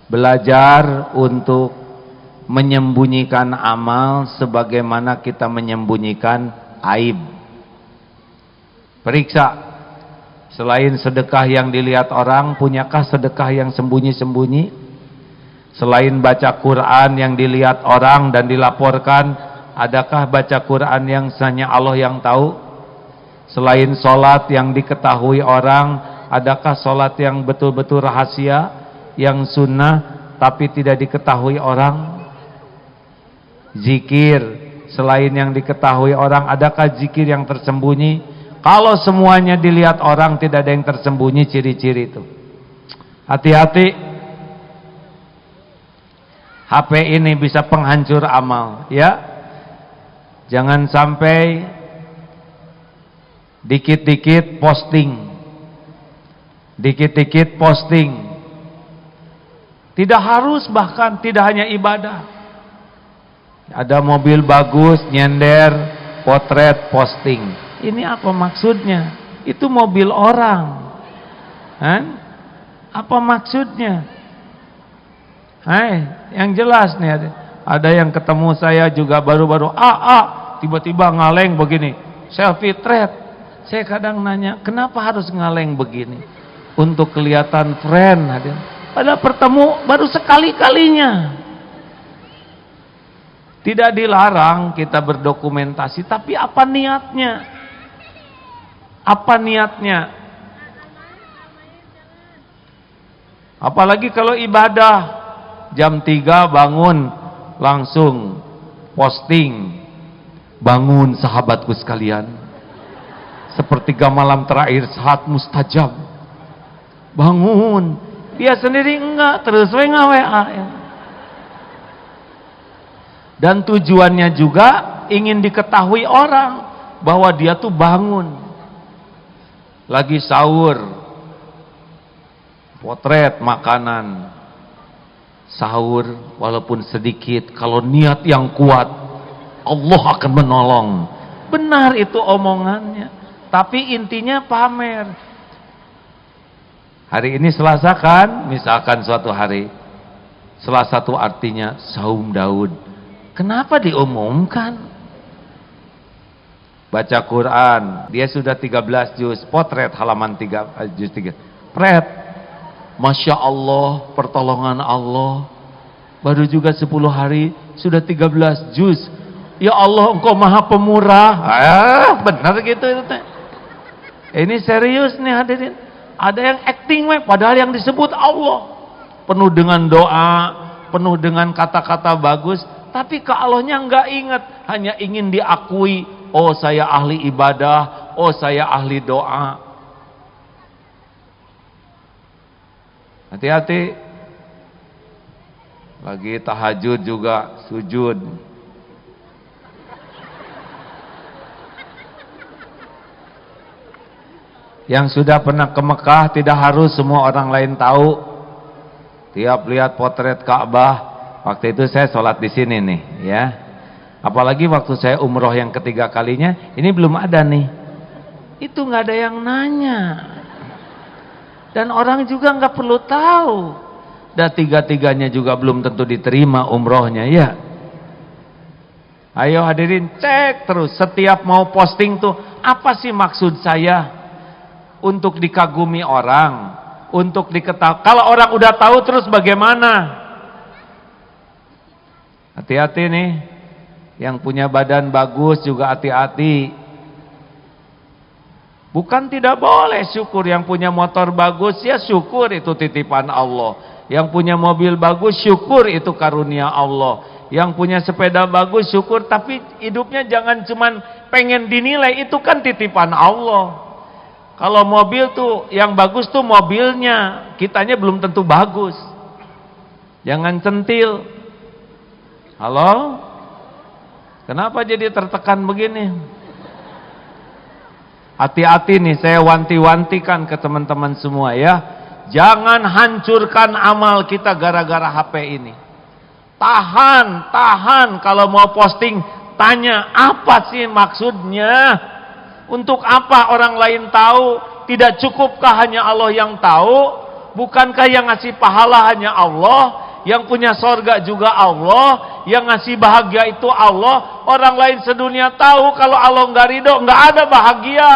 Belajar untuk menyembunyikan amal sebagaimana kita menyembunyikan aib. Periksa, selain sedekah yang dilihat orang, punyakah sedekah yang sembunyi-sembunyi? Selain baca Quran yang dilihat orang dan dilaporkan, adakah baca Quran yang hanya Allah yang tahu? Selain sholat yang diketahui orang, adakah sholat yang betul-betul rahasia, yang sunnah tapi tidak diketahui orang? Zikir selain yang diketahui orang, adakah zikir yang tersembunyi? Kalau semuanya dilihat orang, tidak ada yang tersembunyi ciri-ciri itu. Hati-hati, HP ini bisa penghancur amal, ya. Jangan sampai dikit-dikit posting, dikit-dikit posting. Tidak harus, bahkan tidak hanya ibadah. Ada mobil bagus, nyender, potret, posting. Ini apa maksudnya? Itu mobil orang. Apa maksudnya? Yang jelas nih, ada yang ketemu saya juga baru-baru, tiba-tiba ngaleng begini, selfie thread. Saya kadang nanya, kenapa harus ngaleng begini? Untuk kelihatan friend, padahal bertemu baru sekali-kalinya. Tidak dilarang kita berdokumentasi, tapi apa niatnya? Apa niatnya? Apalagi kalau ibadah, jam 3 bangun, langsung posting, bangun sahabatku sekalian, sepertiga malam terakhir saat mustajab, bangun. Dia sendiri enggak, terus WA. Dan tujuannya juga ingin diketahui orang bahwa dia tuh bangun. Lagi sahur, potret makanan, sahur walaupun sedikit, kalau niat yang kuat, Allah akan menolong. Benar itu omongannya, tapi intinya pamer. Hari ini Selasa kan, misalkan suatu hari Selasa itu artinya saum Daud. Kenapa diumumkan? Baca Quran, dia sudah 13 juz, potret halaman 3 juz 3. Pret. Masya Allah, pertolongan Allah. Baru juga 10 hari sudah 13 juz. Ya Allah, Engkau Maha Pemurah. Benar gitu itu teh. Ini serius nih hadirin. Ada yang acting padahal yang disebut Allah. Penuh dengan doa, penuh dengan kata-kata bagus, tapi ke Allahnya enggak ingat, hanya ingin diakui, oh saya ahli ibadah, oh saya ahli doa. Hati-hati. Lagi tahajud juga sujud. Yang sudah pernah ke Mekah, tidak harus semua orang lain tahu. Tiap lihat potret Ka'bah, waktu itu saya sholat di sini nih, ya. Apalagi waktu saya umroh yang ketiga kalinya, ini belum ada nih. Itu nggak ada yang nanya. Dan orang juga nggak perlu tahu. Dan tiga-tiganya juga belum tentu diterima umrohnya, ya. Ayo hadirin, cek terus. Setiap mau posting tuh, apa sih maksud saya? Untuk dikagumi orang, untuk diketahui. Kalau orang udah tahu terus bagaimana? Hati-hati nih. Yang punya badan bagus juga hati-hati. Bukan tidak boleh syukur. Yang punya motor bagus, ya syukur, itu titipan Allah. Yang punya mobil bagus, syukur, itu karunia Allah. Yang punya sepeda bagus, syukur. Tapi hidupnya jangan cuman pengen dinilai, itu kan titipan Allah. Kalau mobil tuh yang bagus tuh mobilnya, kitanya belum tentu bagus. Jangan centil. Halo? Kenapa jadi tertekan begini? Hati-hati nih, saya wanti-wantikan ke teman-teman semua ya. Jangan hancurkan amal kita gara-gara HP ini. Tahan kalau mau posting, tanya apa sih maksudnya? Untuk apa orang lain tahu? Tidak cukupkah hanya Allah yang tahu? Bukankah yang ngasih pahala hanya Allah? Yang punya sorga juga Allah, yang ngasih bahagia itu Allah. Orang lain sedunia tahu kalau Allah nggak ridho, nggak ada bahagia.